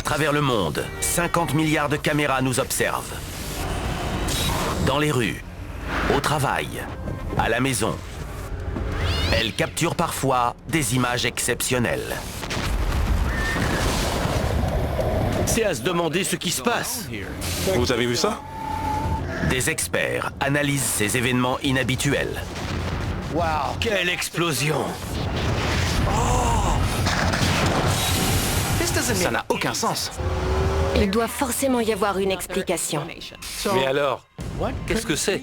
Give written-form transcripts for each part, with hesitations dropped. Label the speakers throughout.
Speaker 1: travers le monde, 50 milliards de caméras nous observent. Dans les rues, au travail, à la maison. Elles capturent parfois des images exceptionnelles.
Speaker 2: C'est à se demander ce qui se passe.
Speaker 3: Vous avez vu ça?
Speaker 1: Des experts analysent ces événements inhabituels.
Speaker 2: Wow, quelle explosion!
Speaker 4: Ça n'a aucun sens.
Speaker 5: Il doit forcément y avoir une explication.
Speaker 2: Mais alors, qu'est-ce que c'est?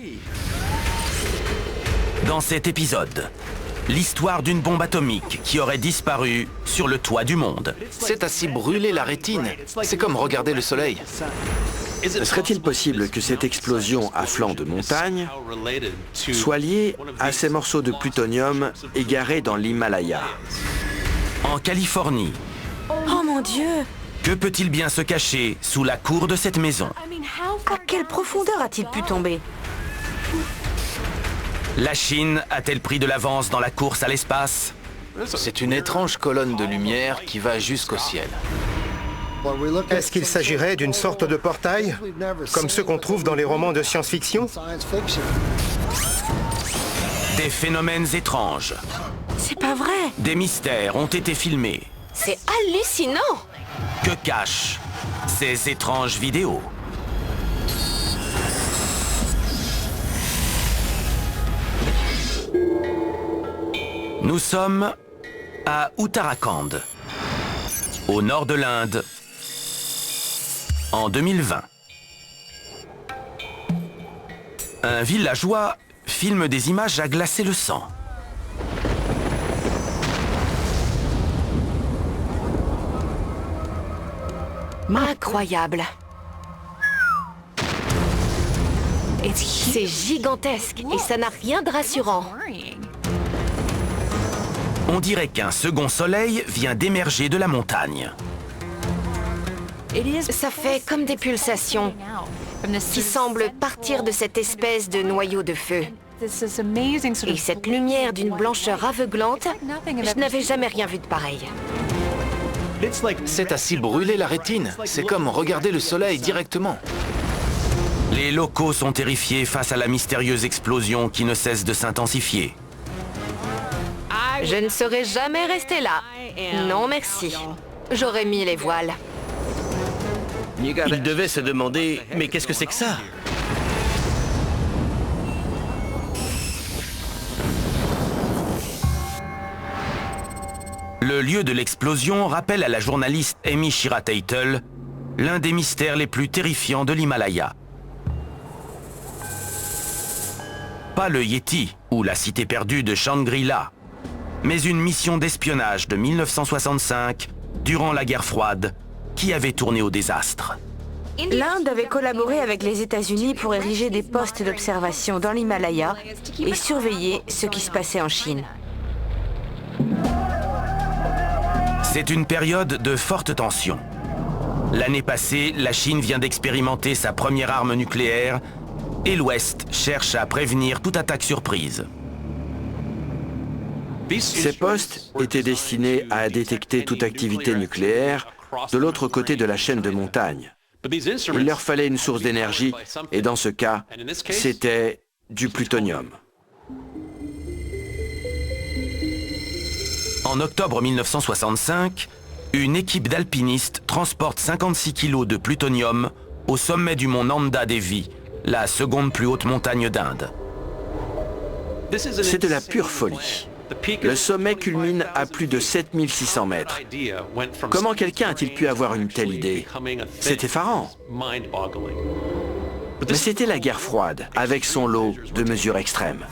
Speaker 1: Dans cet épisode, l'histoire d'une bombe atomique qui aurait disparu sur le toit du monde.
Speaker 4: C'est à s'y brûler la rétine. C'est comme regarder le soleil.
Speaker 6: Serait-il possible que cette explosion à flanc de montagne soit liée à ces morceaux de plutonium égarés dans l'Himalaya?
Speaker 1: En Californie,
Speaker 5: Oh mon Dieu!
Speaker 1: que peut-il bien se cacher sous la cour de cette maison?
Speaker 5: À quelle profondeur a-t-il pu tomber?
Speaker 1: La Chine a-t-elle pris de l'avance dans la course à l'espace?
Speaker 4: C'est une étrange colonne de lumière qui va jusqu'au ciel.
Speaker 7: Est-ce qu'il s'agirait d'une sorte de portail, comme ceux qu'on trouve dans les romans de science-fiction?
Speaker 1: Des phénomènes étranges,
Speaker 5: C'est pas vrai!
Speaker 1: des mystères ont été filmés.
Speaker 5: C'est hallucinant!
Speaker 1: Que cachent ces étranges vidéos? Nous sommes à Uttarakhand, au nord de l'Inde, en 2020. Un villageois filme des images à glacer le sang.
Speaker 5: Incroyable! C'est gigantesque et ça n'a rien de rassurant.
Speaker 1: On dirait qu'un second soleil vient d'émerger de la montagne.
Speaker 5: Ça fait comme des pulsations qui semblent partir de cette espèce de noyau de feu. Et cette lumière d'une blancheur aveuglante, je n'avais jamais rien vu de pareil.
Speaker 4: C'est à s'y brûler la rétine. C'est comme regarder le soleil directement.
Speaker 1: Les locaux sont terrifiés face à la mystérieuse explosion qui ne cesse de s'intensifier.
Speaker 5: Je ne serais jamais restée là. Non, merci. J'aurais mis les voiles.
Speaker 2: Il devait se demander, mais qu'est-ce que c'est que ça?
Speaker 1: Le lieu de l'explosion rappelle à la journaliste Amy Shira Teitel l'un des mystères les plus terrifiants de l'Himalaya. Pas le Yéti ou la cité perdue de Shangri-La, mais une mission d'espionnage de 1965, durant la guerre froide, qui avait tourné au désastre.
Speaker 8: L'Inde avait collaboré avec les États-Unis pour ériger des postes d'observation dans l'Himalaya et surveiller ce qui se passait en Chine.
Speaker 1: C'est une période de forte tension. L'année passée, la Chine vient d'expérimenter sa première arme nucléaire et l'Ouest cherche à prévenir toute attaque surprise.
Speaker 6: Ces postes étaient destinés à détecter toute activité nucléaire de l'autre côté de la chaîne de montagnes. Il leur fallait une source d'énergie, et dans ce cas, c'était du plutonium.
Speaker 1: En octobre 1965, une équipe d'alpinistes transporte 56 kilos de plutonium au sommet du mont Nanda Devi, la seconde plus haute montagne d'Inde.
Speaker 6: C'est de la pure folie. Le sommet culmine à plus de 7600 mètres. Comment quelqu'un a-t-il pu avoir une telle idée? C'est effarant. Mais c'était la guerre froide, avec son lot de mesures extrêmes.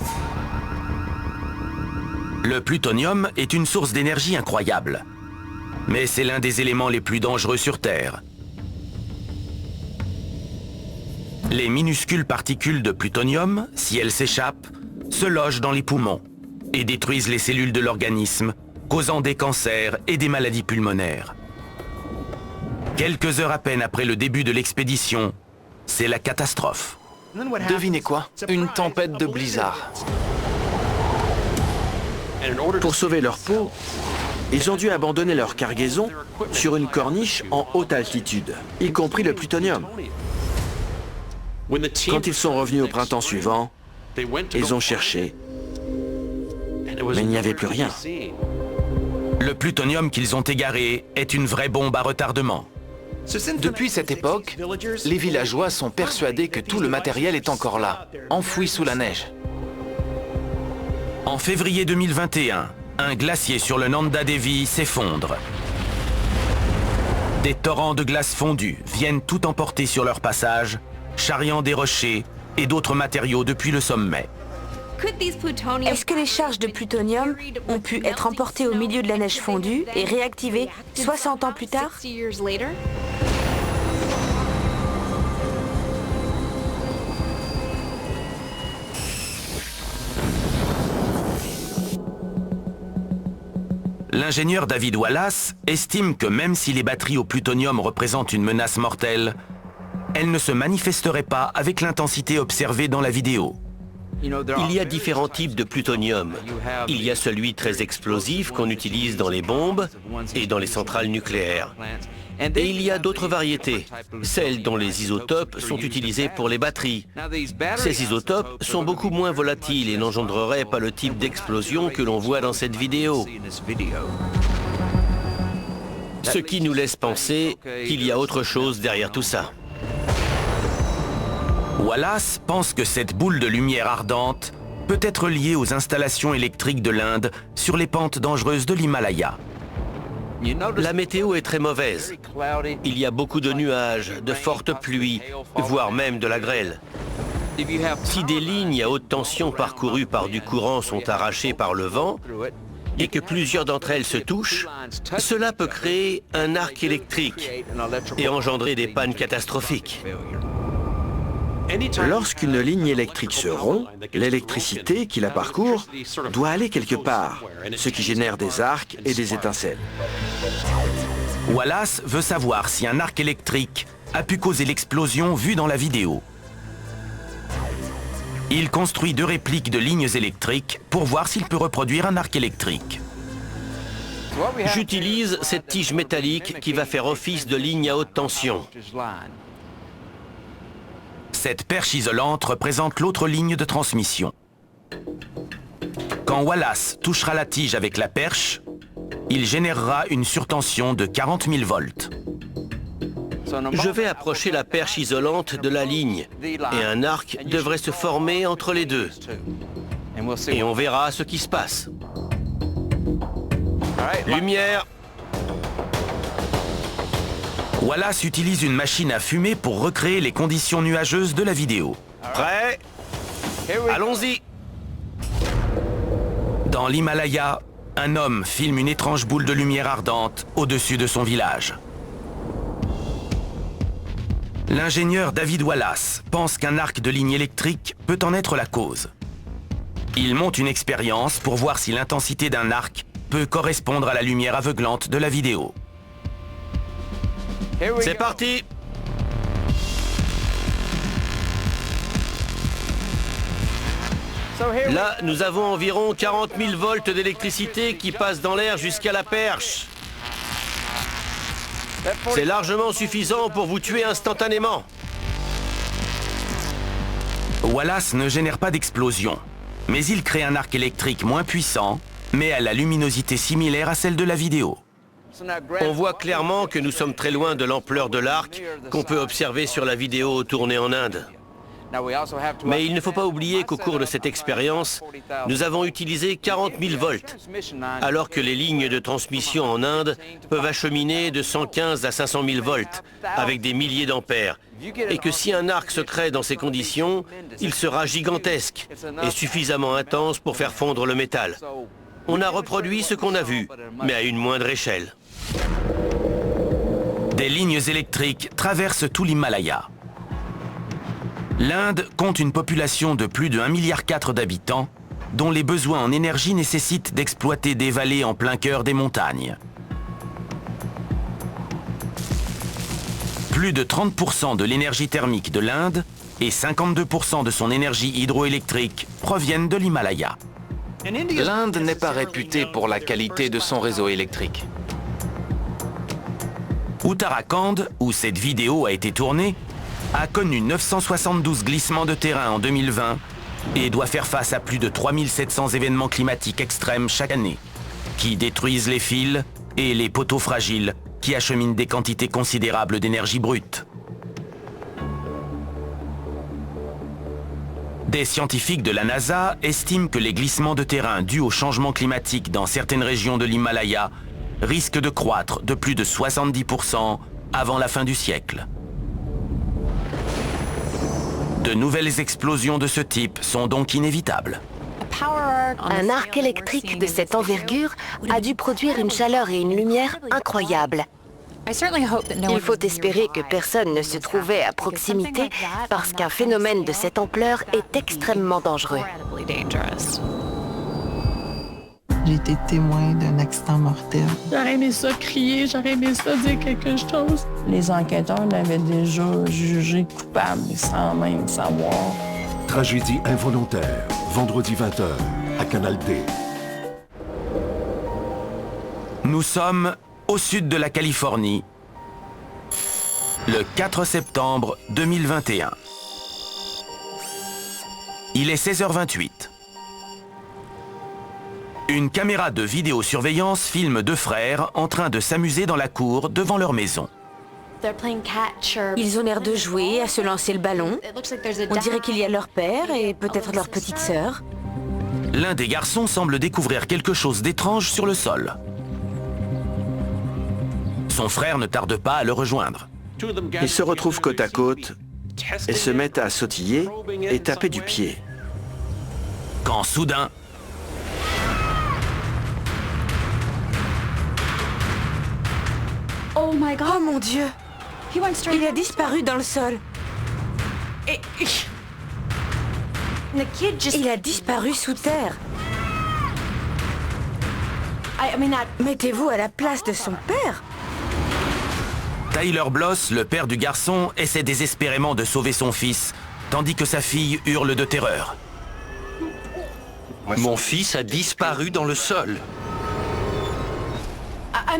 Speaker 1: Le plutonium est une source d'énergie incroyable. Mais c'est l'un des éléments les plus dangereux sur Terre. Les minuscules particules de plutonium, si elles s'échappent, se logent dans les poumons et détruisent les cellules de l'organisme, causant des cancers et des maladies pulmonaires. Quelques heures à peine après le début de l'expédition, c'est la catastrophe.
Speaker 4: Devinez quoi? Une tempête de blizzard.
Speaker 6: Pour sauver leur peau, Ils ont dû abandonner leur cargaison sur une corniche en haute altitude, y compris le plutonium. Quand ils sont revenus au printemps suivant, ils ont cherché, mais il n'y avait plus rien.
Speaker 1: Le plutonium qu'ils ont égaré est une vraie bombe à retardement.
Speaker 4: Depuis cette époque, les villageois sont persuadés que tout le matériel est encore là, enfoui sous la neige.
Speaker 1: En février 2021, un glacier sur le Nanda Devi s'effondre. Des torrents de glace fondue viennent tout emporter sur leur passage, charriant des rochers et d'autres matériaux depuis le sommet.
Speaker 8: Est-ce que les charges de plutonium ont pu être emportées au milieu de la neige fondue et réactivées 60 ans plus tard?
Speaker 1: L'ingénieur David Wallace estime que même si les batteries au plutonium représentent une menace mortelle, elles ne se manifesteraient pas avec l'intensité observée dans la vidéo.
Speaker 2: Il y a différents types de plutonium. Il y a celui très explosif qu'on utilise dans les bombes et dans les centrales nucléaires. Et il y a d'autres variétés, celles dont les isotopes sont utilisés pour les batteries. Ces isotopes sont beaucoup moins volatiles et n'engendreraient pas le type d'explosion que l'on voit dans cette vidéo. Ce qui nous laisse penser qu'il y a autre chose derrière tout ça.
Speaker 1: Wallace pense que cette boule de lumière ardente peut être liée aux installations électriques de l'Inde sur les pentes dangereuses de l'Himalaya.
Speaker 2: La météo est très mauvaise. Il y a beaucoup de nuages, de fortes pluies, voire même de la grêle. Si des lignes à haute tension parcourues par du courant sont arrachées par le vent et que plusieurs d'entre elles se touchent, cela peut créer un arc électrique et engendrer des pannes catastrophiques.
Speaker 6: Lorsqu'une ligne électrique se rompt, l'électricité qui la parcourt doit aller quelque part, ce qui génère des arcs et des étincelles.
Speaker 1: Wallace veut savoir si un arc électrique a pu causer l'explosion vue dans la vidéo. Il construit 2 répliques de lignes électriques pour voir s'il peut reproduire un arc électrique.
Speaker 2: J'utilise cette tige métallique qui va faire office de ligne à haute tension.
Speaker 1: Cette perche isolante représente l'autre ligne de transmission. Quand Wallace touchera la tige avec la perche, il générera une surtension de 40 000 volts.
Speaker 2: Je vais approcher la perche isolante de la ligne et un arc devrait se former entre les deux. Et on verra ce qui se passe. Lumière!
Speaker 1: Wallace utilise une machine à fumer pour recréer les conditions nuageuses de la vidéo.
Speaker 2: Prêt? Allons-y!
Speaker 1: Dans l'Himalaya, un homme filme une étrange boule de lumière ardente au-dessus de son village. L'ingénieur David Wallace pense qu'un arc de ligne électrique peut en être la cause. Il monte une expérience pour voir si l'intensité d'un arc peut correspondre à la lumière aveuglante de la vidéo.
Speaker 2: C'est parti! Là, nous avons environ 40 000 volts d'électricité qui passent dans l'air jusqu'à la perche. C'est largement suffisant pour vous tuer instantanément.
Speaker 1: Wallace ne génère pas d'explosion, mais il crée un arc électrique moins puissant, mais à la luminosité similaire à celle de la vidéo.
Speaker 2: On voit clairement que nous sommes très loin de l'ampleur de l'arc qu'on peut observer sur la vidéo tournée en Inde. Mais il ne faut pas oublier qu'au cours de cette expérience, nous avons utilisé 40 000 volts, alors que les lignes de transmission en Inde peuvent acheminer de 115 à 500 000 volts, avec des milliers d'ampères, et que si un arc se crée dans ces conditions, il sera gigantesque et suffisamment intense pour faire fondre le métal. On a reproduit ce qu'on a vu, mais à une moindre échelle.
Speaker 1: Des lignes électriques traversent tout l'Himalaya. L'Inde compte une population de plus de 1,4 milliard d'habitants, dont les besoins en énergie nécessitent d'exploiter des vallées en plein cœur des montagnes. Plus de 30% de l'énergie thermique de l'Inde et 52% de son énergie hydroélectrique proviennent de l'Himalaya.
Speaker 4: L'Inde n'est pas réputée pour la qualité de son réseau électrique.
Speaker 1: Uttarakhand, où cette vidéo a été tournée, a connu 972 glissements de terrain en 2020 et doit faire face à plus de 3700 événements climatiques extrêmes chaque année, qui détruisent les fils et les poteaux fragiles qui acheminent des quantités considérables d'énergie brute. Des scientifiques de la NASA estiment que les glissements de terrain dus au changement climatique dans certaines régions de l'Himalaya risquent de croître de plus de 70% avant la fin du siècle. De nouvelles explosions de ce type sont donc inévitables.
Speaker 5: Un arc électrique de cette envergure a dû produire une chaleur et une lumière incroyables. Il faut espérer que personne ne se trouvait à proximité parce qu'un phénomène de cette ampleur est extrêmement dangereux.
Speaker 3: J'ai été témoin d'un accident mortel.
Speaker 9: J'aurais aimé ça crier, j'aurais aimé ça dire quelque chose.
Speaker 10: Les enquêteurs l'avaient déjà jugé coupable sans même savoir.
Speaker 11: Tragédie involontaire, vendredi 20h, à Canal D.
Speaker 1: Nous sommes au sud de la Californie, le 4 septembre 2021. Il est 16h28. Une caméra de vidéosurveillance filme deux frères en train de s'amuser dans la cour devant leur maison.
Speaker 8: Ils ont l'air de jouer, à se lancer le ballon. On dirait qu'il y a leur père et peut-être leur petite sœur.
Speaker 1: L'un des garçons semble découvrir quelque chose d'étrange sur le sol. Son frère ne tarde pas à le rejoindre.
Speaker 6: Ils se retrouvent côte à côte et se mettent à sautiller et taper du pied.
Speaker 1: Quand soudain,
Speaker 8: Oh mon Dieu! Il a disparu dans le sol. Il a disparu sous terre. Mettez-vous à la place de son père.
Speaker 1: Tyler Bloss, le père du garçon, essaie désespérément de sauver son fils, tandis que sa fille hurle de terreur.
Speaker 12: Mon fils a disparu dans le sol.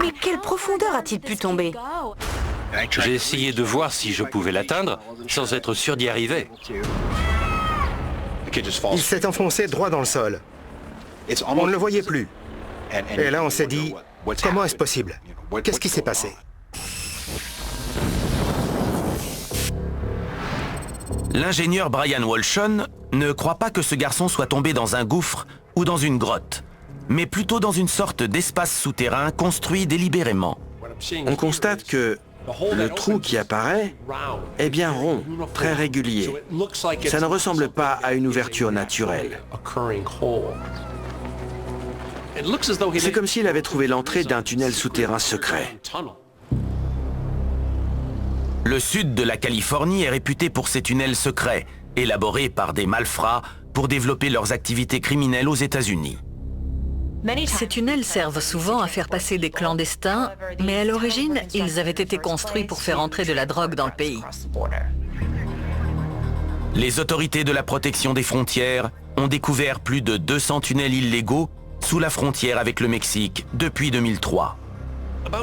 Speaker 8: Mais quelle profondeur a-t-il pu tomber?
Speaker 12: J'ai essayé de voir si je pouvais l'atteindre sans être sûr d'y arriver.
Speaker 7: Il s'est enfoncé droit dans le sol. On ne le voyait plus. Et là, on s'est dit, comment est-ce possible? Qu'est-ce qui s'est passé?
Speaker 1: L'ingénieur Brian Walshon ne croit pas que ce garçon soit tombé dans un gouffre ou dans une grotte, mais plutôt dans une sorte d'espace souterrain construit délibérément.
Speaker 6: On constate que le trou qui apparaît est bien rond, très régulier. Ça ne ressemble pas à une ouverture naturelle. C'est comme s'il avait trouvé l'entrée d'un tunnel souterrain secret.
Speaker 1: Le sud de la Californie est réputé pour ses tunnels secrets, élaborés par des malfrats pour développer leurs activités criminelles aux États-Unis.
Speaker 13: Ces tunnels servent souvent à faire passer des clandestins, mais à l'origine, ils avaient été construits pour faire entrer de la drogue dans le pays.
Speaker 1: Les autorités de la protection des frontières ont découvert plus de 200 tunnels illégaux sous la frontière avec le Mexique depuis 2003.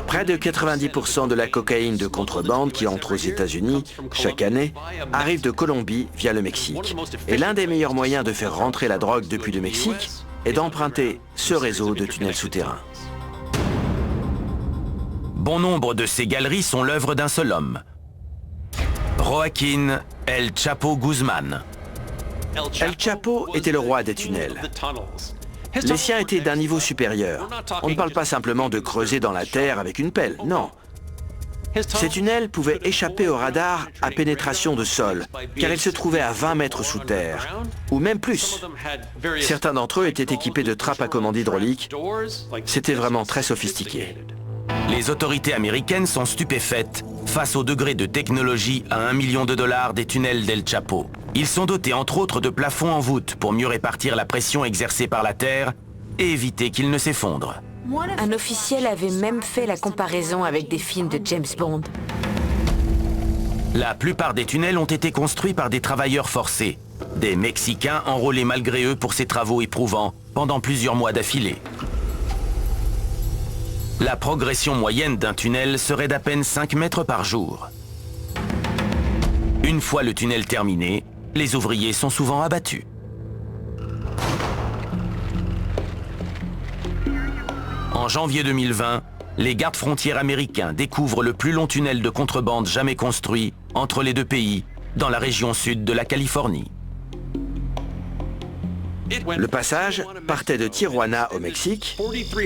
Speaker 6: Près de 90% de la cocaïne de contrebande qui entre aux États-Unis chaque année arrive de Colombie via le Mexique. Et l'un des meilleurs moyens de faire rentrer la drogue depuis le Mexique est d'emprunter ce réseau de tunnels souterrains.
Speaker 1: Bon nombre de ces galeries sont l'œuvre d'un seul homme, Joaquín El Chapo Guzmán.
Speaker 6: El Chapo était le roi des tunnels. Les siens étaient d'un niveau supérieur. On ne parle pas simplement de creuser dans la terre avec une pelle, non. Ces tunnels pouvaient échapper au radar à pénétration de sol, car ils se trouvaient à 20 mètres sous terre, ou même plus. Certains d'entre eux étaient équipés de trappes à commande hydraulique. C'était vraiment très sophistiqué.
Speaker 1: Les autorités américaines sont stupéfaites face au degré de technologie à $1 million des tunnels d'El Chapo. Ils sont dotés entre autres de plafonds en voûte pour mieux répartir la pression exercée par la terre et éviter qu'ils ne s'effondrent.
Speaker 8: Un officiel avait même fait la comparaison avec des films de James Bond.
Speaker 1: La plupart des tunnels ont été construits par des travailleurs forcés, des Mexicains enrôlés malgré eux pour ces travaux éprouvants pendant plusieurs mois d'affilée. La progression moyenne d'un tunnel serait d'à peine 5 mètres par jour. Une fois le tunnel terminé, les ouvriers sont souvent abattus. En janvier 2020, les gardes frontières américains découvrent le plus long tunnel de contrebande jamais construit entre les deux pays, dans la région sud de la Californie.
Speaker 6: Le passage partait de Tijuana au Mexique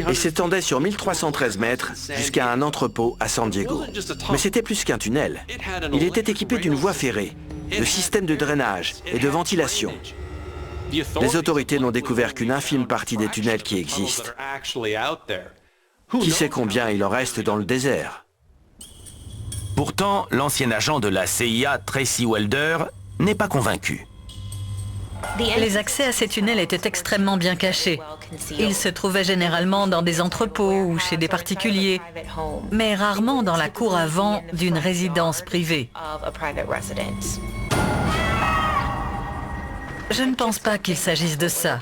Speaker 6: et s'étendait sur 1313 mètres jusqu'à un entrepôt à San Diego. Mais c'était plus qu'un tunnel. Il était équipé d'une voie ferrée, de systèmes de drainage et de ventilation. Les autorités n'ont découvert qu'une infime partie des tunnels qui existent. Qui sait combien il en reste dans le désert?
Speaker 1: Pourtant, l'ancien agent de la CIA, Tracy Welder, n'est pas convaincu.
Speaker 13: Les accès à ces tunnels étaient extrêmement bien cachés. Ils se trouvaient généralement dans des entrepôts ou chez des particuliers, mais rarement dans la cour avant d'une résidence privée. Je ne pense pas qu'il s'agisse de ça.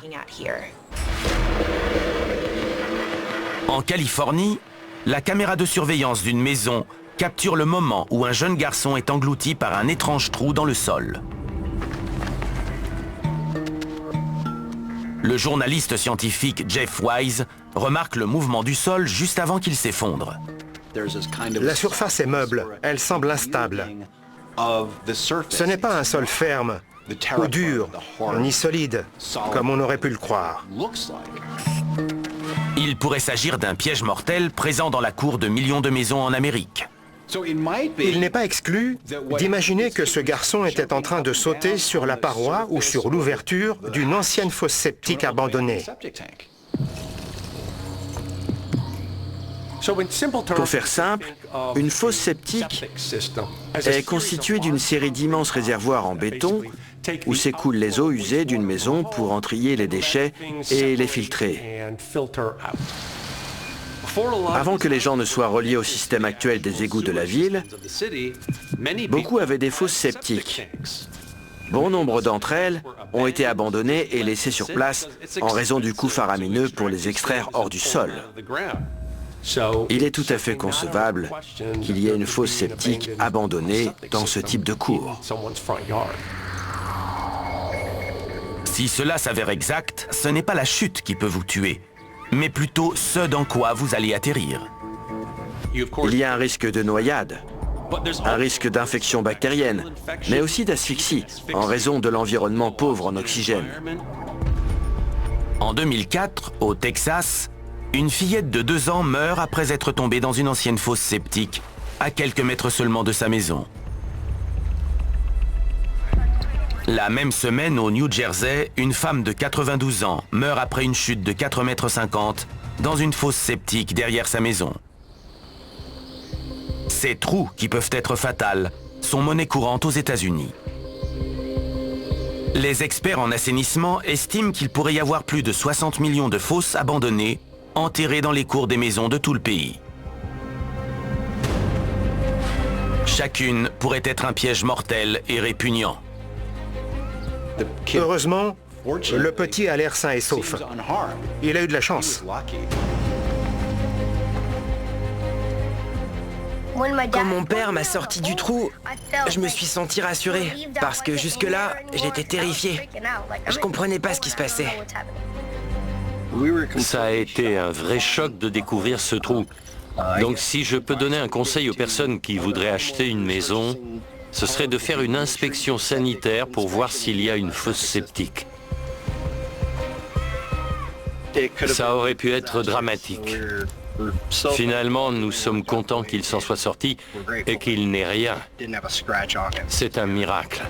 Speaker 1: En Californie, la caméra de surveillance d'une maison capture le moment où un jeune garçon est englouti par un étrange trou dans le sol. Le journaliste scientifique Jeff Wise remarque le mouvement du sol juste avant qu'il s'effondre.
Speaker 7: La surface est meuble, elle semble instable. Ce n'est pas un sol ferme, ou dur, ni solide, comme on aurait pu le croire.
Speaker 1: Il pourrait s'agir d'un piège mortel présent dans la cour de millions de maisons en Amérique.
Speaker 7: Il n'est pas exclu d'imaginer que ce garçon était en train de sauter sur la paroi ou sur l'ouverture d'une ancienne fosse septique abandonnée.
Speaker 6: Pour faire simple, une fosse septique est constituée d'une série d'immenses réservoirs en béton où s'écoulent les eaux usées d'une maison pour en trier les déchets et les filtrer. Avant que les gens ne soient reliés au système actuel des égouts de la ville, beaucoup avaient des fosses septiques. Bon nombre d'entre elles ont été abandonnées et laissées sur place en raison du coût faramineux pour les extraire hors du sol. Il est tout à fait concevable qu'il y ait une fosse septique abandonnée dans ce type de cour.
Speaker 1: Si cela s'avère exact, ce n'est pas la chute qui peut vous tuer, mais plutôt ce dans quoi vous allez atterrir.
Speaker 6: Il y a un risque de noyade, un risque d'infection bactérienne, mais aussi d'asphyxie en raison de l'environnement pauvre en oxygène.
Speaker 1: En 2004, au Texas, une fillette de 2 ans meurt après être tombée dans une ancienne fosse septique, à quelques mètres seulement de sa maison. La même semaine, au New Jersey, une femme de 92 ans meurt après une chute de 4,50 mètres dans une fosse septique derrière sa maison. Ces trous, qui peuvent être fatals, sont monnaie courante aux États-Unis. Les experts en assainissement estiment qu'il pourrait y avoir plus de 60 millions de fosses abandonnées, enterrées dans les cours des maisons de tout le pays. Chacune pourrait être un piège mortel et répugnant.
Speaker 7: Heureusement, le petit a l'air sain et sauf. Il a eu de la chance.
Speaker 14: Quand mon père m'a sorti du trou, je me suis senti rassuré, parce que jusque-là, j'étais terrifié. Je comprenais pas ce qui se passait.
Speaker 12: Ça a été un vrai choc de découvrir ce trou. Donc si je peux donner un conseil aux personnes qui voudraient acheter une maison, ce serait de faire une inspection sanitaire pour voir s'il y a une fosse septique. Ça aurait pu être dramatique. Finalement, nous sommes contents qu'il s'en soit sorti et qu'il n'ait rien. C'est un miracle.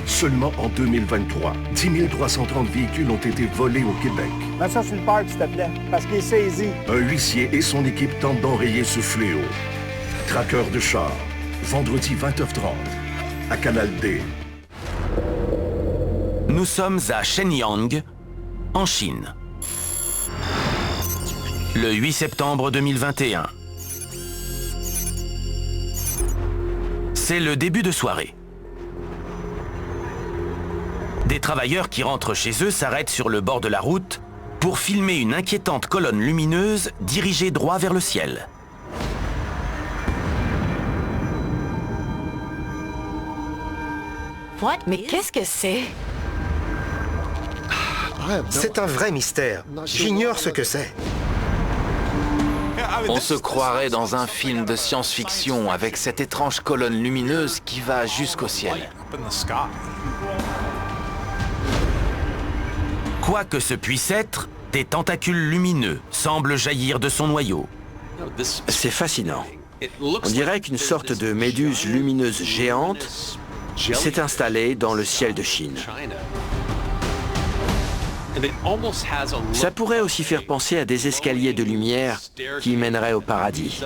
Speaker 11: Seulement en 2023, 10 330 véhicules ont été volés au Québec.
Speaker 15: Mets ça sur le parc, s'il te plaît, parce qu'il est saisi.
Speaker 11: Un huissier et son équipe tentent d'enrayer ce fléau. Traqueur de chars, vendredi 20h30, à Canal D.
Speaker 1: Nous sommes à Shenyang, en Chine. Le 8 septembre 2021. C'est le début de soirée. Des travailleurs qui rentrent chez eux s'arrêtent sur le bord de la route pour filmer une inquiétante colonne lumineuse dirigée droit vers le ciel.
Speaker 5: Mais qu'est-ce que c'est?
Speaker 7: C'est un vrai mystère. J'ignore ce que c'est.
Speaker 4: On se croirait dans un film de science-fiction avec cette étrange colonne lumineuse qui va jusqu'au ciel.
Speaker 1: Quoi que ce puisse être, des tentacules lumineux semblent jaillir de son noyau.
Speaker 6: C'est fascinant. On dirait qu'une sorte de méduse lumineuse géante s'est installée dans le ciel de Chine. Ça pourrait aussi faire penser à des escaliers de lumière qui mèneraient au paradis.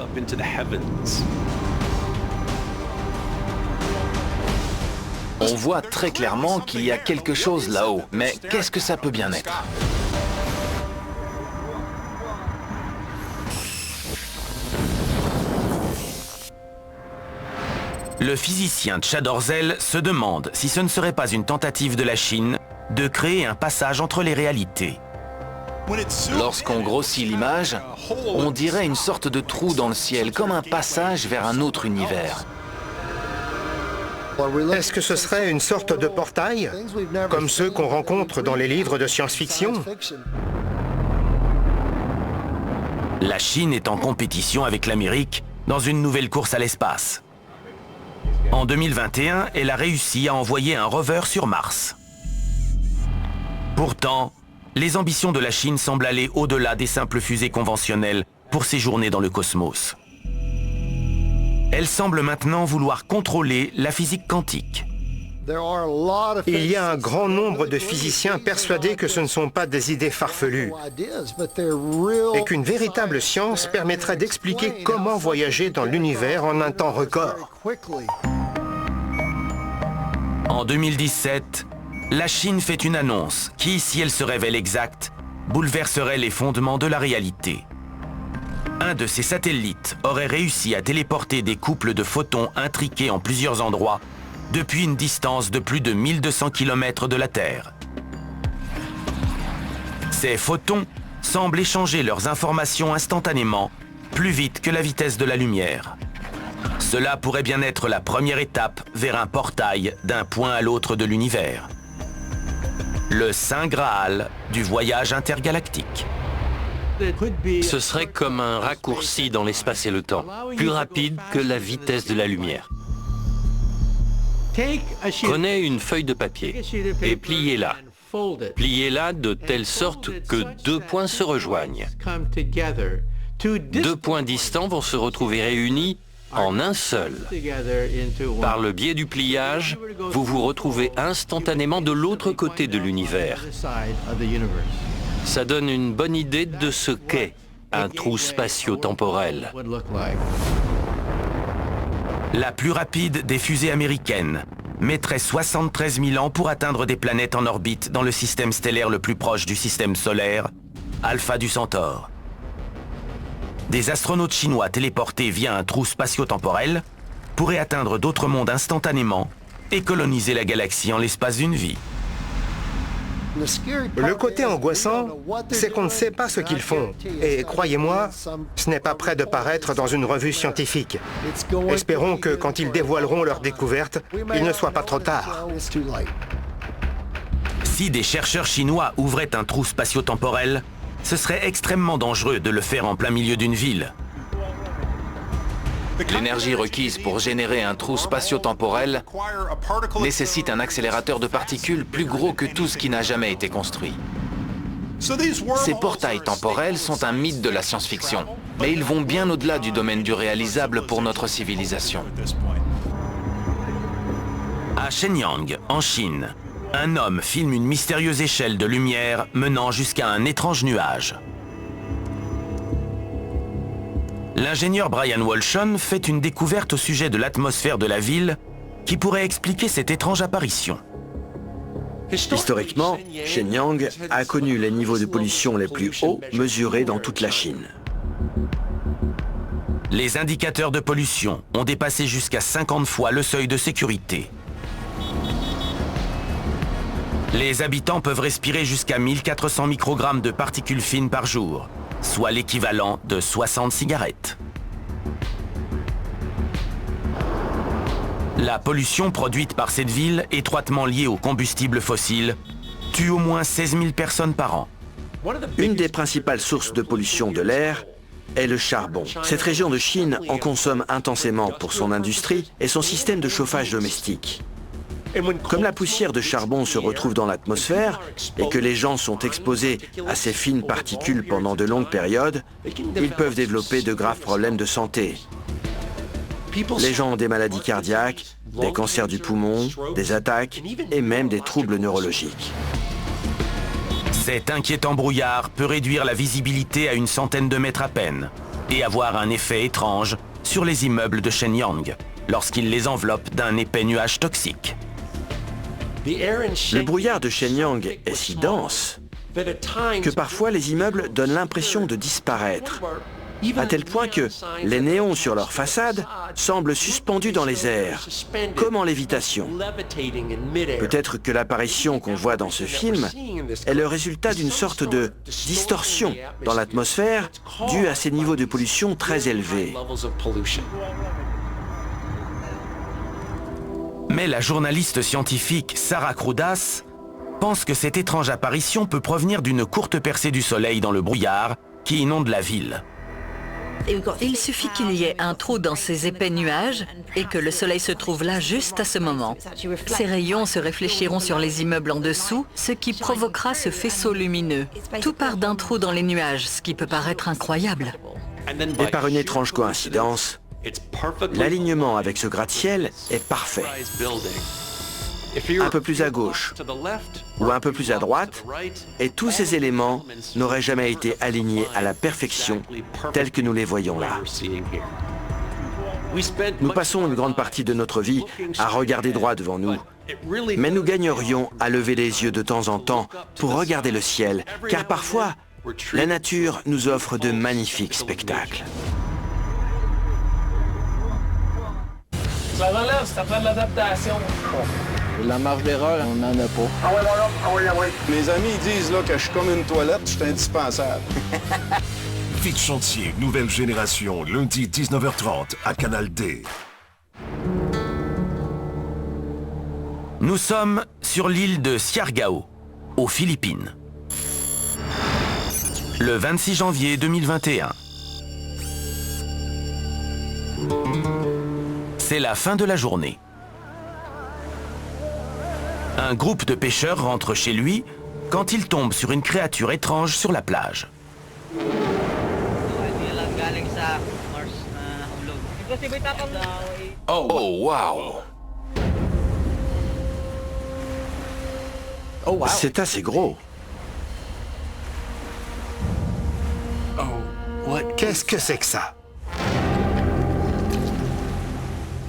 Speaker 4: On voit très clairement qu'il y a quelque chose là-haut, mais qu'est-ce que ça peut bien être?
Speaker 1: Le physicien Chad Orzel se demande si ce ne serait pas une tentative de la Chine de créer un passage entre les réalités.
Speaker 4: Lorsqu'on grossit l'image, on dirait une sorte de trou dans le ciel, comme un passage vers un autre univers.
Speaker 7: Est-ce que ce serait une sorte de portail, comme ceux qu'on rencontre dans les livres de science-fiction?
Speaker 1: La Chine est en compétition avec l'Amérique dans une nouvelle course à l'espace. En 2021, elle a réussi à envoyer un rover sur Mars. Pourtant, les ambitions de la Chine semblent aller au-delà des simples fusées conventionnelles pour séjourner dans le cosmos. Elle semble maintenant vouloir contrôler la physique quantique.
Speaker 7: Il y a un grand nombre de physiciens persuadés que ce ne sont pas des idées farfelues et qu'une véritable science permettrait d'expliquer comment voyager dans l'univers en un temps record.
Speaker 1: En 2017, la Chine fait une annonce qui, si elle se révèle exacte, bouleverserait les fondements de la réalité. Un de ses satellites aurait réussi à téléporter des couples de photons intriqués en plusieurs endroits depuis une distance de plus de 1200 km de la Terre. Ces photons semblent échanger leurs informations instantanément, plus vite que la vitesse de la lumière. Cela pourrait bien être la première étape vers un portail d'un point à l'autre de l'univers. Le Saint Graal du voyage intergalactique.
Speaker 12: Ce serait comme un raccourci dans l'espace et le temps, plus rapide que la vitesse de la lumière. Prenez une feuille de papier et pliez-la. Pliez-la de telle sorte que deux points se rejoignent. Deux points distants vont se retrouver réunis en un seul. Par le biais du pliage, vous vous retrouvez instantanément de l'autre côté de l'univers. Ça donne une bonne idée de ce qu'est un trou spatio-temporel.
Speaker 1: La plus rapide des fusées américaines mettrait 73 000 ans pour atteindre des planètes en orbite dans le système stellaire le plus proche du système solaire, Alpha du Centaure. Des astronautes chinois téléportés via un trou spatio-temporel pourraient atteindre d'autres mondes instantanément et coloniser la galaxie en l'espace d'une vie.
Speaker 7: Le côté angoissant, c'est qu'on ne sait pas ce qu'ils font. Et croyez-moi, ce n'est pas près de paraître dans une revue scientifique. Espérons que quand ils dévoileront leur découverte, il ne soit pas trop tard.
Speaker 1: Si des chercheurs chinois ouvraient un trou spatio-temporel, ce serait extrêmement dangereux de le faire en plein milieu d'une ville.
Speaker 4: L'énergie requise pour générer un trou spatio-temporel nécessite un accélérateur de particules plus gros que tout ce qui n'a jamais été construit. Ces portails temporels sont un mythe de la science-fiction, mais ils vont bien au-delà du domaine du réalisable pour notre civilisation.
Speaker 1: À Shenyang, en Chine, un homme filme une mystérieuse échelle de lumière menant jusqu'à un étrange nuage. L'ingénieur Brian Wolchon fait une découverte au sujet de l'atmosphère de la ville qui pourrait expliquer cette étrange apparition.
Speaker 6: Historiquement, Shenyang a connu les niveaux de pollution les plus hauts mesurés dans toute la Chine.
Speaker 1: Les indicateurs de pollution ont dépassé jusqu'à 50 fois le seuil de sécurité. Les habitants peuvent respirer jusqu'à 1400 microgrammes de particules fines par jour, soit l'équivalent de 60 cigarettes. La pollution produite par cette ville, étroitement liée aux combustibles fossiles, tue au moins 16 000 personnes par an.
Speaker 6: Une des principales sources de pollution de l'air est le charbon. Cette région de Chine en consomme intensément pour son industrie et son système de chauffage domestique. Comme la poussière de charbon se retrouve dans l'atmosphère et que les gens sont exposés à ces fines particules pendant de longues périodes, ils peuvent développer de graves problèmes de santé. Les gens ont des maladies cardiaques, des cancers du poumon, des attaques et même des troubles neurologiques.
Speaker 1: Cet inquiétant brouillard peut réduire la visibilité à une centaine de mètres à peine et avoir un effet étrange sur les immeubles de Shenyang lorsqu'il les enveloppe d'un épais nuage toxique.
Speaker 6: Le brouillard de Shenyang est si dense que parfois les immeubles donnent l'impression de disparaître, à tel point que les néons sur leur façade semblent suspendus dans les airs, comme en lévitation. Peut-être que l'apparition qu'on voit dans ce film est le résultat d'une sorte de distorsion dans l'atmosphère due à ces niveaux de pollution très élevés.
Speaker 1: Mais la journaliste scientifique Sarah Kroudas pense que cette étrange apparition peut provenir d'une courte percée du soleil dans le brouillard qui inonde la ville.
Speaker 13: Il suffit qu'il y ait un trou dans ces épais nuages et que le soleil se trouve là juste à ce moment. Ces rayons se réfléchiront sur les immeubles en dessous, ce qui provoquera ce faisceau lumineux. Tout part d'un trou dans les nuages, ce qui peut paraître incroyable.
Speaker 6: Et par une étrange coïncidence, l'alignement avec ce gratte-ciel est parfait. Un peu plus à gauche ou un peu plus à droite, et tous ces éléments n'auraient jamais été alignés à la perfection tels que nous les voyons là. Nous passons une grande partie de notre vie à regarder droit devant nous, mais nous gagnerions à lever les yeux de temps en temps pour regarder le ciel, car parfois, la nature nous offre de magnifiques spectacles.
Speaker 16: Ça relève, ça fait de l'adaptation.
Speaker 17: La marge d'erreur, on n'en a pas.
Speaker 18: Mes amis ils disent là, que je suis comme une toilette, je suis indispensable.
Speaker 11: Vite Chantier, nouvelle génération, lundi 19h30 à Canal D.
Speaker 1: Nous sommes sur l'île de Siargao, aux Philippines. Le 26 janvier 2021. C'est la fin de la journée. Un groupe de pêcheurs rentre chez lui quand il tombe sur une créature étrange sur la plage.
Speaker 4: Oh, wow!
Speaker 6: C'est assez gros.
Speaker 7: Qu'est-ce que c'est que ça?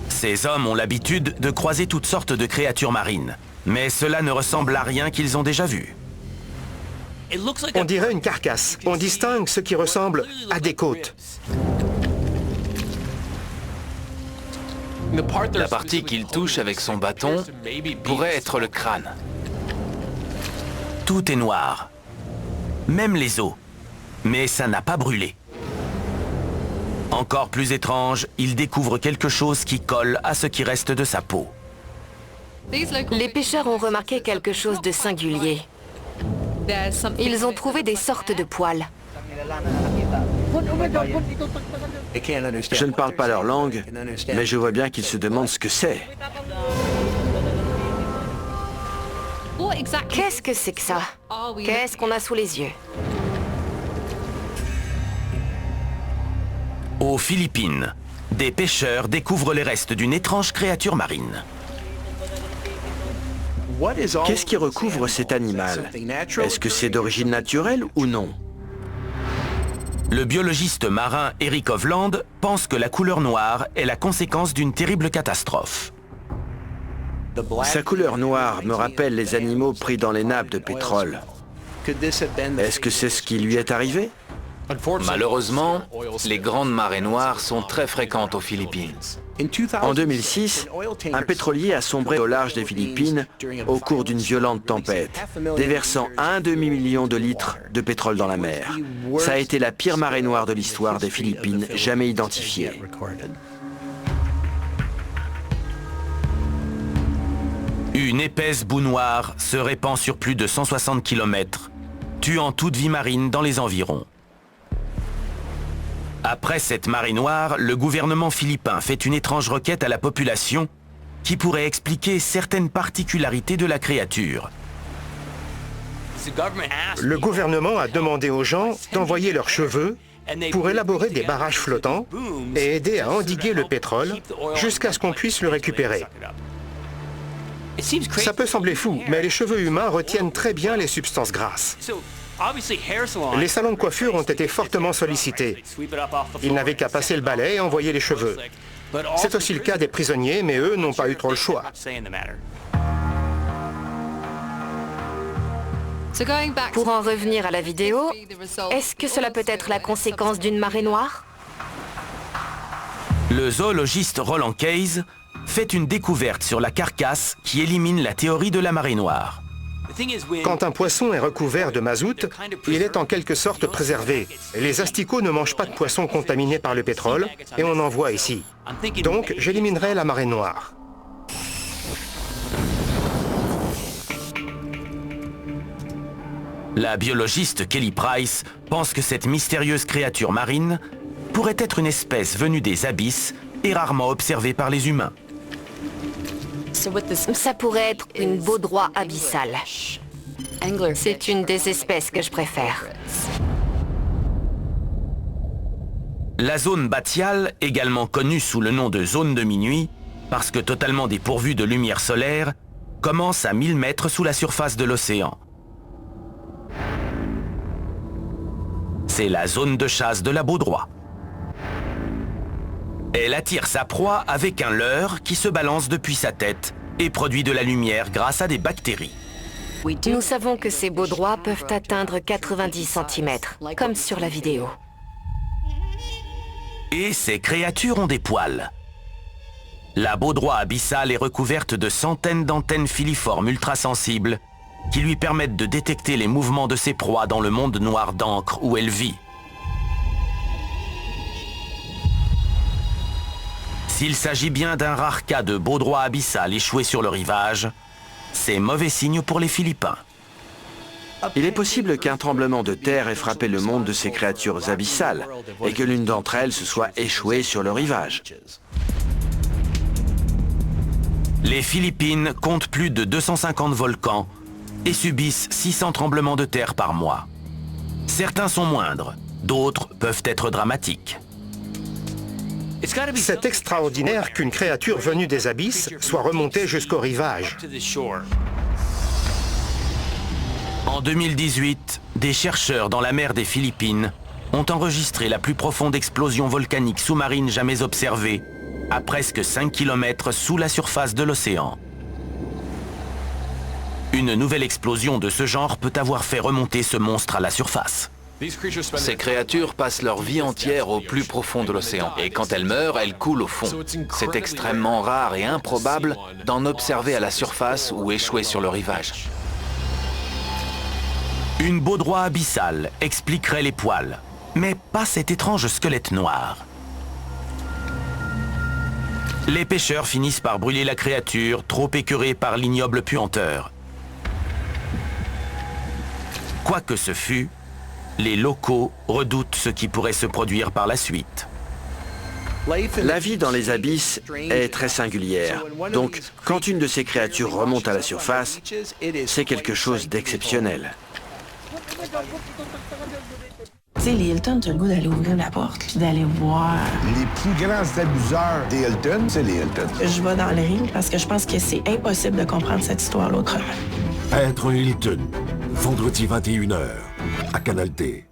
Speaker 1: Ces hommes ont l'habitude de croiser toutes sortes de créatures marines. Mais cela ne ressemble à rien qu'ils ont déjà vu.
Speaker 7: On dirait une carcasse. On distingue ce qui ressemble à des côtes.
Speaker 4: La partie qu'il touche avec son bâton pourrait être le crâne.
Speaker 1: Tout est noir. Même les os. Mais ça n'a pas brûlé. Encore plus étrange, il découvre quelque chose qui colle à ce qui reste de sa peau.
Speaker 5: Les pêcheurs ont remarqué quelque chose de singulier. Ils ont trouvé des sortes de poils.
Speaker 6: Je ne parle pas leur langue, mais je vois bien qu'ils se demandent ce que c'est.
Speaker 5: Qu'est-ce que c'est que ça? Qu'est-ce qu'on a sous les yeux?
Speaker 1: Aux Philippines, des pêcheurs découvrent les restes d'une étrange créature marine.
Speaker 6: Qu'est-ce qui recouvre cet animal? Est-ce que c'est d'origine naturelle ou non?
Speaker 1: Le biologiste marin Eric Hovland pense que la couleur noire est la conséquence d'une terrible catastrophe.
Speaker 6: Sa couleur noire me rappelle les animaux pris dans les nappes de pétrole. Est-ce que c'est ce qui lui est arrivé?
Speaker 4: Malheureusement, les grandes marées noires sont très fréquentes aux Philippines.
Speaker 6: En 2006, un pétrolier a sombré au large des Philippines au cours d'une violente tempête, déversant 1 demi-million de litres de pétrole dans la mer. Ça a été la pire marée noire de l'histoire des Philippines jamais identifiée.
Speaker 1: Une épaisse boue noire se répand sur plus de 160 km, tuant toute vie marine dans les environs. Après cette marée noire, le gouvernement philippin fait une étrange requête à la population qui pourrait expliquer certaines particularités de la créature.
Speaker 7: Le gouvernement a demandé aux gens d'envoyer leurs cheveux pour élaborer des barrages flottants et aider à endiguer le pétrole jusqu'à ce qu'on puisse le récupérer. Ça peut sembler fou, mais les cheveux humains retiennent très bien les substances grasses. Les salons de coiffure ont été fortement sollicités. Ils n'avaient qu'à passer le balai et envoyer les cheveux. C'est aussi le cas des prisonniers, mais eux n'ont pas eu trop le choix.
Speaker 5: Pour en revenir à la vidéo, est-ce que cela peut être la conséquence d'une marée noire?
Speaker 1: Le zoologiste Roland Case fait une découverte sur la carcasse qui élimine la théorie de la marée noire.
Speaker 7: Quand un poisson est recouvert de mazout, il est en quelque sorte préservé. Les asticots ne mangent pas de poissons contaminés par le pétrole, et on en voit ici. Donc, j'éliminerai la marée noire.
Speaker 1: La biologiste Kelly Price pense que cette mystérieuse créature marine pourrait être une espèce venue des abysses et rarement observée par les humains.
Speaker 5: Ça pourrait être une baudroie abyssale. C'est une des espèces que je préfère.
Speaker 1: La zone batiale, également connue sous le nom de zone de minuit, parce que totalement dépourvue de lumière solaire, commence à 1000 mètres sous la surface de l'océan. C'est la zone de chasse de la baudroie. Elle attire sa proie avec un leurre qui se balance depuis sa tête et produit de la lumière grâce à des bactéries.
Speaker 5: Nous savons que ces baudroies peuvent atteindre 90 cm, comme sur la vidéo.
Speaker 1: Et ces créatures ont des poils. La baudroie abyssale est recouverte de centaines d'antennes filiformes ultrasensibles qui lui permettent de détecter les mouvements de ses proies dans le monde noir d'encre où elle vit. S'il s'agit bien d'un rare cas de baudroie abyssale échoué sur le rivage, c'est mauvais signe pour les Philippins.
Speaker 6: Il est possible qu'un tremblement de terre ait frappé le monde de ces créatures abyssales et que l'une d'entre elles se soit échouée sur le rivage.
Speaker 1: Les Philippines comptent plus de 250 volcans et subissent 600 tremblements de terre par mois. Certains sont moindres, d'autres peuvent être dramatiques.
Speaker 7: C'est extraordinaire qu'une créature venue des abysses soit remontée jusqu'au rivage.
Speaker 1: En 2018, des chercheurs dans la mer des Philippines ont enregistré la plus profonde explosion volcanique sous-marine jamais observée, à presque 5 km sous la surface de l'océan. Une nouvelle explosion de ce genre peut avoir fait remonter ce monstre à la surface.
Speaker 4: Ces créatures passent leur vie entière au plus profond de l'océan. Et quand elles meurent, elles coulent au fond. C'est extrêmement rare et improbable d'en observer à la surface ou échouer sur le rivage.
Speaker 1: Une baudroie abyssale expliquerait les poils, mais pas cet étrange squelette noir. Les pêcheurs finissent par brûler la créature, trop écœurée par l'ignoble puanteur. Quoi que ce fût, les locaux redoutent ce qui pourrait se produire par la suite.
Speaker 6: La vie dans les abysses est très singulière. Donc, quand une de ces créatures remonte à la surface, c'est quelque chose d'exceptionnel.
Speaker 10: Tu sais, les Hilton, tu as le goût d'aller ouvrir la porte puis d'aller voir.
Speaker 18: Les plus grands abuseurs des Hilton, c'est les Hilton.
Speaker 10: Je vais dans le ring parce que je pense que c'est impossible de comprendre cette histoire-là autrement.
Speaker 11: Être un Hilton, vendredi 21h, à Canal D.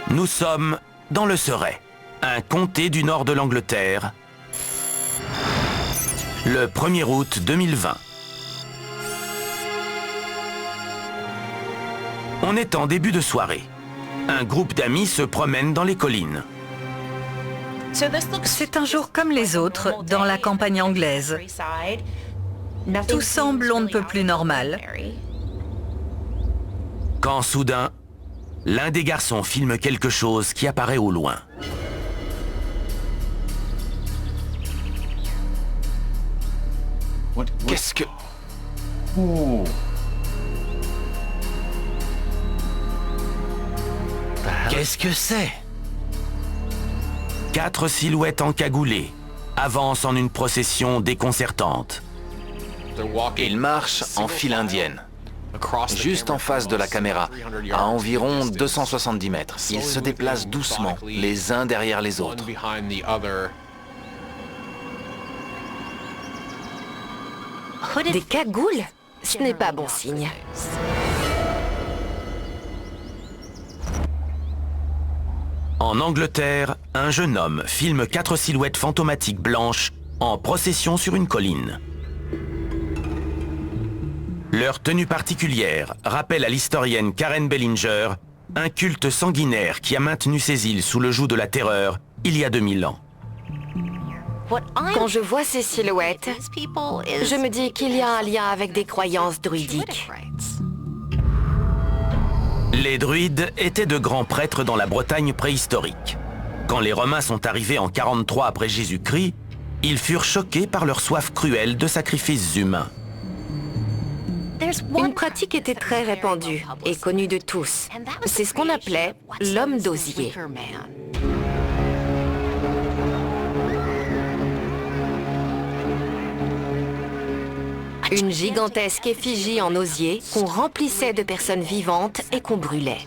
Speaker 1: Nous sommes dans le Surrey, un comté du nord de l'Angleterre, le 1er août 2020. On est en début de soirée. Un groupe d'amis se promène dans les collines.
Speaker 13: C'est un jour comme les autres dans la campagne anglaise. Tout semble on ne peut plus normal.
Speaker 1: Quand soudain, l'un des garçons filme quelque chose qui apparaît au loin.
Speaker 4: Qu'est-ce que...
Speaker 1: Qu'est-ce que c'est? 4 silhouettes encagoulées avancent en une procession déconcertante.
Speaker 4: Ils marchent en file indienne, juste en face de la caméra, à environ 270 mètres. Ils se déplacent doucement, les uns derrière les autres.
Speaker 5: Des cagoules? Ce n'est pas bon signe.
Speaker 1: En Angleterre, un jeune homme filme 4 silhouettes fantomatiques blanches en procession sur une colline. Leur tenue particulière rappelle à l'historienne Karen Bellinger un culte sanguinaire qui a maintenu ces îles sous le joug de la terreur il y a 2000 ans.
Speaker 5: Quand je vois ces silhouettes, je me dis qu'il y a un lien avec des croyances druidiques.
Speaker 1: Les druides étaient de grands prêtres dans la Bretagne préhistorique. Quand les Romains sont arrivés en 43 après Jésus-Christ, ils furent choqués par leur soif cruelle de sacrifices humains.
Speaker 5: Une pratique était très répandue et connue de tous. C'est ce qu'on appelait l'homme d'osier. Une gigantesque effigie en osier qu'on remplissait de personnes vivantes et qu'on brûlait.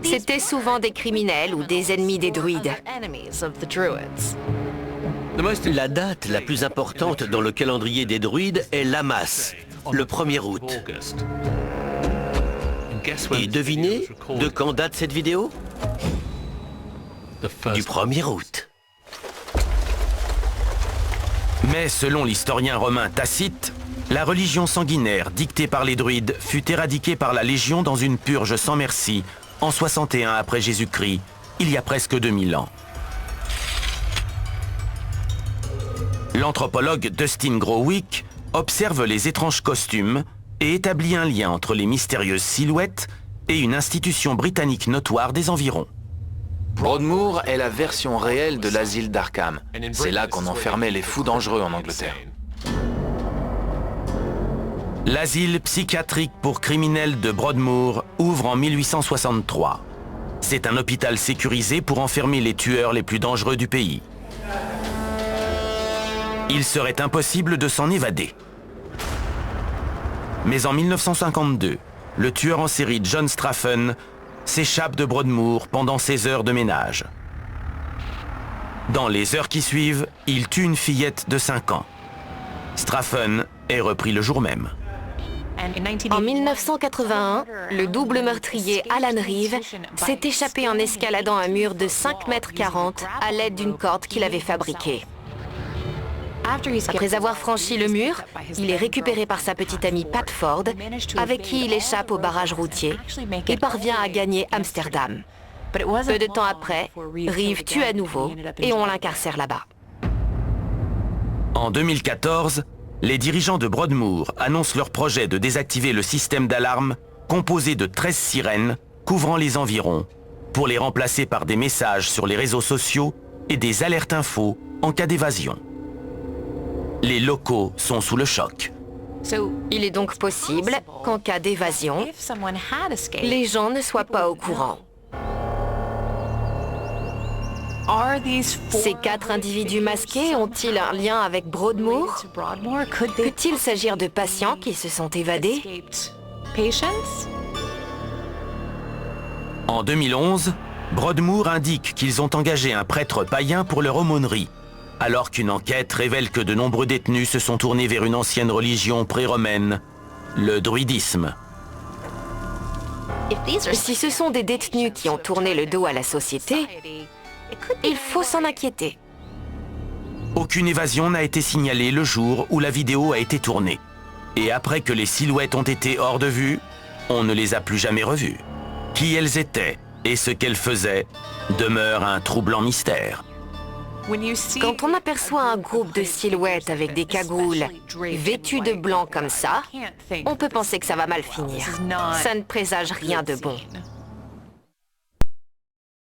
Speaker 5: C'était souvent des criminels ou des ennemis des druides.
Speaker 2: La date la plus importante dans le calendrier des druides est Lammas, le 1er août. Et devinez de quand date cette vidéo? Du 1er août.
Speaker 1: Mais selon l'historien romain Tacite, la religion sanguinaire dictée par les druides fut éradiquée par la Légion dans une purge sans merci en 61 après Jésus-Christ, il y a presque 2000 ans. L'anthropologue Dustin Growick observe les étranges costumes et établit un lien entre les mystérieuses silhouettes et une institution britannique notoire des environs.
Speaker 4: Broadmoor est la version réelle de l'asile d'Arkham. C'est là qu'on enfermait les fous dangereux en Angleterre.
Speaker 1: L'asile psychiatrique pour criminels de Broadmoor ouvre en 1863. C'est un hôpital sécurisé pour enfermer les tueurs les plus dangereux du pays. Il serait impossible de s'en évader. Mais en 1952, le tueur en série John Straffen s'échappe de Broadmoor pendant ses heures de ménage. Dans les heures qui suivent, il tue une fillette de 5 ans. Straffen est repris le jour même.
Speaker 5: En 1981, le double meurtrier Alan Reeve s'est échappé en escaladant un mur de 5,40 m à l'aide d'une corde qu'il avait fabriquée. Après avoir franchi le mur, il est récupéré par sa petite amie Pat Ford, avec qui il échappe au barrage routier et parvient à gagner Amsterdam. Peu de temps après, Reeve tue à nouveau et on l'incarcère là-bas.
Speaker 1: En 2014, les dirigeants de Broadmoor annoncent leur projet de désactiver le système d'alarme composé de 13 sirènes couvrant les environs pour les remplacer par des messages sur les réseaux sociaux et des alertes infos en cas d'évasion. Les locaux sont sous le choc.
Speaker 5: Il est donc possible qu'en cas d'évasion, les gens ne soient pas au courant. Ces 4 individus masqués ont-ils un lien avec Broadmoor? Peut-il s'agir de patients qui se sont évadés?
Speaker 1: En 2011, Broadmoor indique qu'ils ont engagé un prêtre païen pour leur aumônerie, alors qu'une enquête révèle que de nombreux détenus se sont tournés vers une ancienne religion pré-romaine, le druidisme.
Speaker 5: Si ce sont des détenus qui ont tourné le dos à la société, il faut s'en inquiéter.
Speaker 1: Aucune évasion n'a été signalée le jour où la vidéo a été tournée. Et après que les silhouettes ont été hors de vue, on ne les a plus jamais revues. Qui elles étaient et ce qu'elles faisaient demeure un troublant mystère.
Speaker 5: Quand on aperçoit un groupe de silhouettes avec des cagoules vêtues de blanc comme ça, on peut penser que ça va mal finir. Ça ne présage rien de bon.